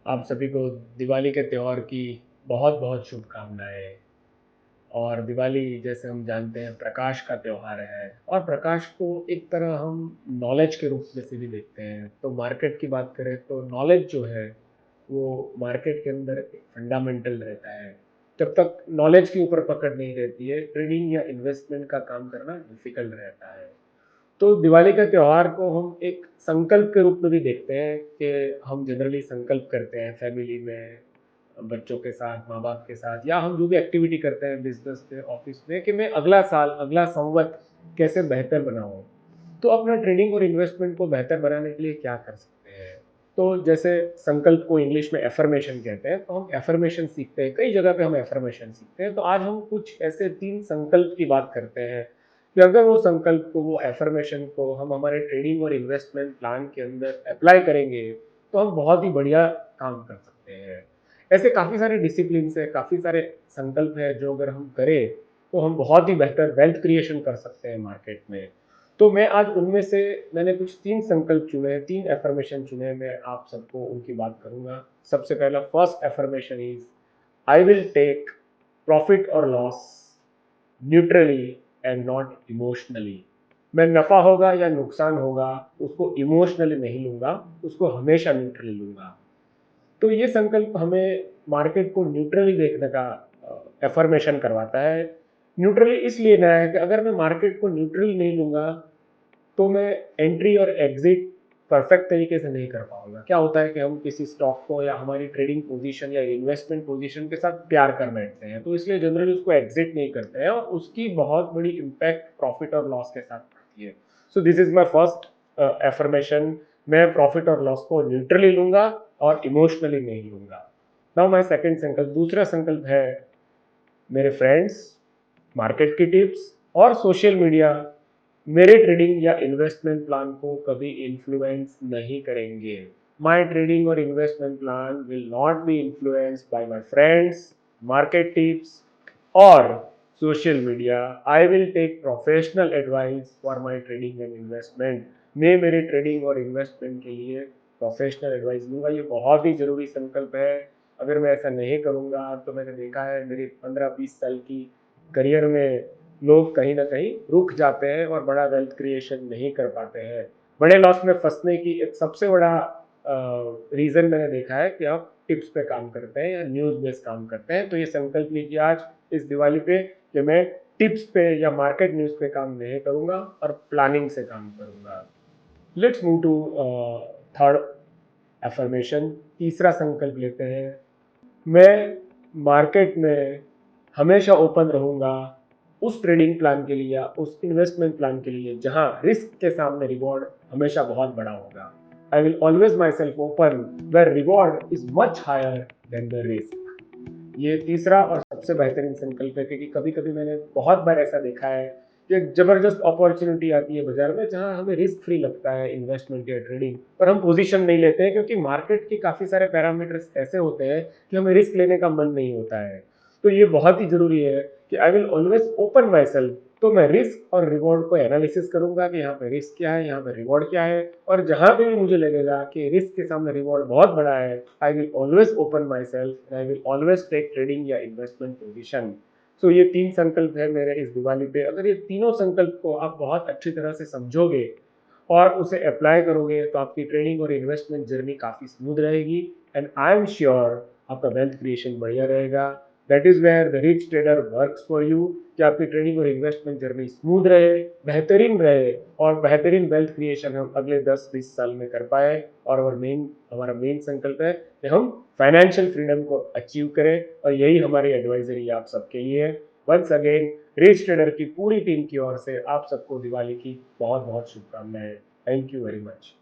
आप सभी को दिवाली के त्योहार की बहुत बहुत शुभकामनाएं। और दिवाली जैसे हम जानते हैं प्रकाश का त्योहार है, और प्रकाश को एक तरह हम नॉलेज के रूप में से भी देखते हैं। तो मार्केट की बात करें तो नॉलेज जो है वो मार्केट के अंदर एक फंडामेंटल रहता है। जब तक नॉलेज के ऊपर पकड़ नहीं रहती है, ट्रेडिंग या इन्वेस्टमेंट का काम करना डिफिकल्ट रहता है। तो दिवाली का त्योहार को हम एक संकल्प के रूप में भी देखते हैं कि हम जनरली संकल्प करते हैं फैमिली में, बच्चों के साथ, माँ बाप के साथ, या हम जो भी एक्टिविटी करते हैं बिजनेस में, ऑफिस में, कि मैं अगला साल, अगला संवत कैसे बेहतर बनाऊं। तो अपना ट्रेडिंग और इन्वेस्टमेंट को बेहतर बनाने के लिए क्या कर सकते हैं। तो जैसे संकल्प को इंग्लिश में एफर्मेशन कहते हैं, तो हम एफर्मेशन सीखते हैं, कई जगह पे हम एफर्मेशन सीखते हैं। तो आज हम कुछ ऐसे 3 संकल्प की बात करते हैं कि अगर वो संकल्प को, वो एफर्मेशन को हम हमारे ट्रेडिंग और इन्वेस्टमेंट प्लान के अंदर अप्लाई करेंगे तो हम बहुत ही बढ़िया काम कर सकते हैं। ऐसे काफ़ी सारे डिसिप्लिन है, काफ़ी सारे संकल्प है जो अगर हम करें तो हम बहुत ही बेहतर वेल्थ क्रिएशन कर सकते हैं मार्केट में। तो मैं आज उनमें से, मैंने कुछ 3 संकल्प चुने हैं, 3 एफर्मेशन चुने हैं, मैं आप सबको उनकी बात करूंगा। सबसे पहला first affirmation is, I will take profit और loss neutrally and not emotionally. मैं नफा होगा या नुकसान होगा उसको इमोशनली नहीं लूंगा, उसको हमेशा न्यूट्रली लूंगा। तो ये संकल्प हमें मार्केट को न्यूट्रली देखने का एफर्मेशन करवाता है। न्यूट्रली इसलिए ना है कि अगर मैं मार्केट को न्यूट्रली नहीं लूंगा तो मैं एंट्री और एग्जिट परफेक्ट तरीके से नहीं कर पाऊंगा। क्या होता है कि हम किसी स्टॉक को या हमारी ट्रेडिंग पोजीशन या इन्वेस्टमेंट पोजीशन के साथ प्यार कर बैठते हैं, तो इसलिए जनरली उसको एग्जिट नहीं करते हैं, और उसकी बहुत बड़ी इम्पैक्ट प्रॉफिट और लॉस के साथ पड़ती है। So this is my first affirmation, मैं प्रॉफिट और लॉस को न्यूट्रली लूंगा और इमोशनली नहीं लूंगा। नाउ माई सेकेंड संकल्प, दूसरा संकल्प है, मेरे फ्रेंड्स, मार्केट की टिप्स और सोशल मीडिया मेरे ट्रेडिंग या इन्वेस्टमेंट प्लान को कभी इन्फ्लुएंस नहीं करेंगे। माय ट्रेडिंग और investment plan will not be influenced by my friends, market tips और social media. I will take professional advice for my trading and investment. मैं मेरे ट्रेडिंग और इन्वेस्टमेंट के लिए प्रोफेशनल एडवाइस दूंगा। ये बहुत ही जरूरी संकल्प है। अगर मैं ऐसा नहीं करूंगा तो मैंने देखा है मेरी 15-20 साल की करियर में लोग कहीं ना कहीं रुक जाते हैं और बड़ा वेल्थ क्रिएशन नहीं कर पाते हैं। बड़े लॉस में फंसने की एक सबसे बड़ा रीज़न मैंने देखा है कि आप टिप्स पे काम करते हैं या न्यूज़ बेस्ड काम करते हैं। तो ये संकल्प लीजिए आज इस दिवाली पे कि मैं टिप्स पे या मार्केट न्यूज़ पे काम नहीं करूंगा और प्लानिंग से काम करूंगा। Let's move to third affirmation, तीसरा संकल्प लेते हैं। मैं मार्केट में हमेशा ओपन रहूंगा उस ट्रेडिंग प्लान के लिए या उस इन्वेस्टमेंट प्लान के लिए जहां रिस्क के सामने रिवॉर्ड हमेशा बहुत बड़ा होगा। I will always myself open where reward is much higher than the risk. ये तीसरा और सबसे बेहतरीन संकल्प है, क्योंकि कभी कभी मैंने बहुत बार ऐसा देखा है कि एक जबरदस्त अपॉर्चुनिटी आती है बाजार में जहां हमें रिस्क फ्री लगता है इन्वेस्टमेंट या ट्रेडिंग, पर हम पोजीशन नहीं लेते हैं क्योंकि मार्केट के काफी सारे पैरामीटर्स ऐसे होते हैं कि हमें रिस्क लेने का मन नहीं होता है। तो ये बहुत ही जरूरी है कि आई will always open my self. तो मैं रिस्क और रिवॉर्ड को एनालिसिस करूंगा कि यहाँ पे रिस्क क्या है, यहाँ पे रिवॉर्ड क्या है, और जहां पे भी मुझे लगेगा कि रिस्क के सामने रिवॉर्ड बहुत बड़ा है, I will always open myself and I will always take trading या इन्वेस्टमेंट पोजिशन। सो ये 3 संकल्प है मेरे इस दिवाली पे। अगर ये तीनों संकल्प को आप बहुत अच्छी तरह से समझोगे और उसे अप्लाई करोगे तो आपकी ट्रेडिंग और इन्वेस्टमेंट जर्नी काफ़ी स्मूथ रहेगी, एंड आई एम श्योर आपका वेल्थ क्रिएशन बढ़िया रहेगा। That is where the rich trader works for you, कि आपकी ट्रेडिंग और इन्वेस्टमेंट जर्नी स्मूथ रहे, बेहतरीन रहे, और बेहतरीन वेल्थ क्रिएशन हम अगले 10-20 साल में कर पाए। और हमारा मेन संकल्प है कि हम फाइनेंशियल फ्रीडम को अचीव करें, और यही हमारी एडवाइजरी आप सबके लिए है। वंस अगेन रिच ट्रेडर की पूरी टीम की ओर से आप सबको दिवाली की बहुत बहुत शुभकामनाएं। Thank you very much.